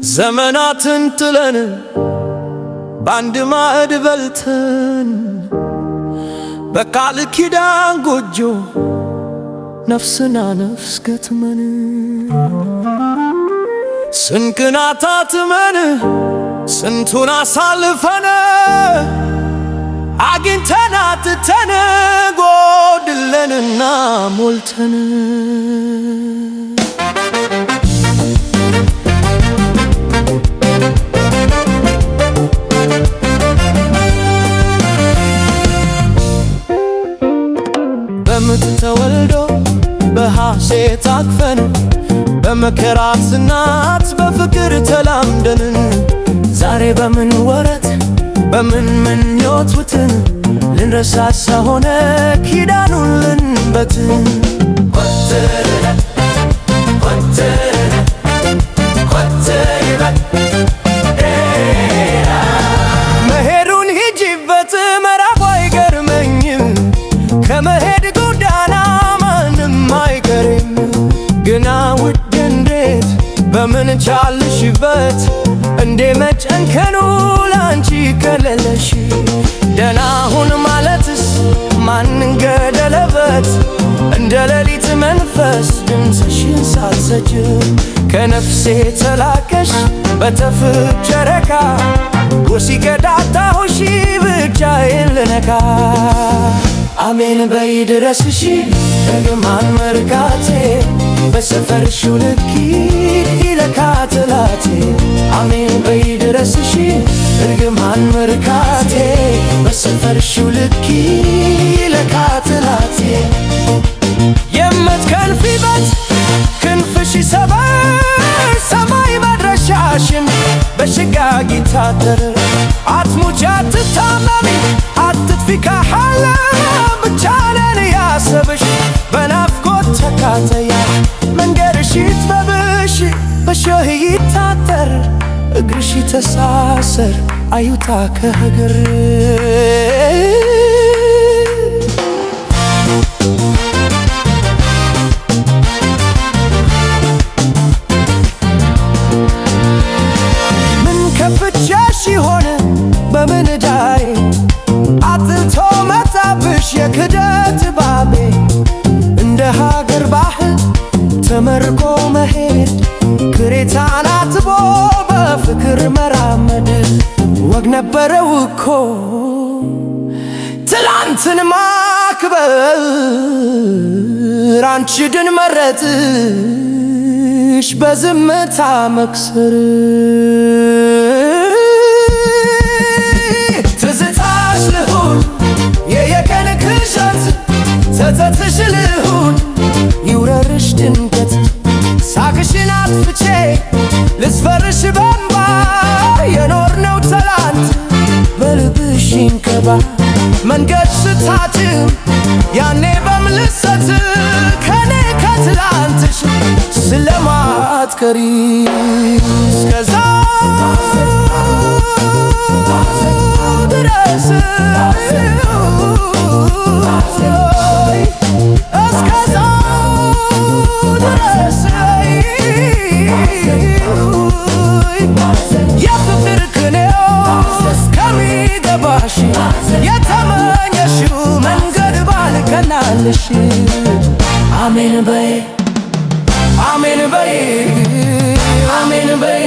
ዘመናትን ጥለን ባንድ ማዕድ በልተን በቃል ኪዳን ጎጆ ነፍስና ነፍስ ገጥመን ስንቅን አታትመን ስንቱን አሳልፈን አግኝተን አጥተን ጎድለንና ሞልተን በምጥ ተወልዶ በሐሴት አቅፈን በመከራ ጽናት በፍቅር ተላምደን ዛሬ በምን ወረት በምን ምኞት ውጥን ልንረሳሳ ሆነ ኪዳኑን ልንበትን መሄዱን ሂጂበት መራቁ አይገርመኝም ከመሄድ ጎዳና ማንም አይቀርም ግና ውድ እንዴት በምን ቻልሽበት እንዴ መጨንከኑ ላንቺ ከለለሽ ደህና ሁን ማለትስ ማንን ገደለበት እንደ ሌሊት መንፈስ ድምፅሽን ሳትሰጭ ከነፍሴ ተላቀሽ በተፍቅ ጨረቃ ወሲቀዳታሁሽ ብቻዬን ልነካ አሜን በይ ድረስሽ ደግማን መርካቴ በሰፈርሽ ልክ ይለካ ትላቴ አሜን በይ ድረስሽ ደግማን መርካቴ በሰፈርሽ ልክ ይለካ ትላቴ የምትከንፊበት ክንፍሽ ሰበር ሰማይ መድረሻሽን በሽጋግ ይታደር አትሙች አትታመሚ አትጥፊ ከሐለም ብቻ ነን ያሰብሽ በናፍቆት ተካተያ መንገድሽ ይጥበብሽ በሾህ ይታጠር እግርሽ ተሳሰር አዩታ ከእግር ምን ከፍቻሽ ይሆን በምን ዳይ አጥቶ መጣብሽ የክደት ባቤ እንደ ሀገር ባህል ተመርቆ መሄድ ክሬታን አጥቦ በፍቅር መራመድ ወግ ነበረው እኮ ትላንትን ማክበር አንቺ ግን መረጥሽ በዝምታ መክሰር ትዝታሽ ልሁን የየቀን ክሸት ተተትሽ ልሁን ይውረርሽ ድንገት ሳቅሽን አጥፍቼ ልስፈርሽ በእንባ የኖርነው ትላንት በልብሽ ይንከባ መንገድ ስታጭም ያኔ በምልሰት ከኔ ከትላንትሽ ስለማትቀሪ እስከዛ ድረስ እስከዛ ድረስ የፍቅር ቅኔው እስከሚገባሽ የተመኘሽው መንገድ ባልቀናልሽ አሜን በይ አሜን በይ አሜን በይ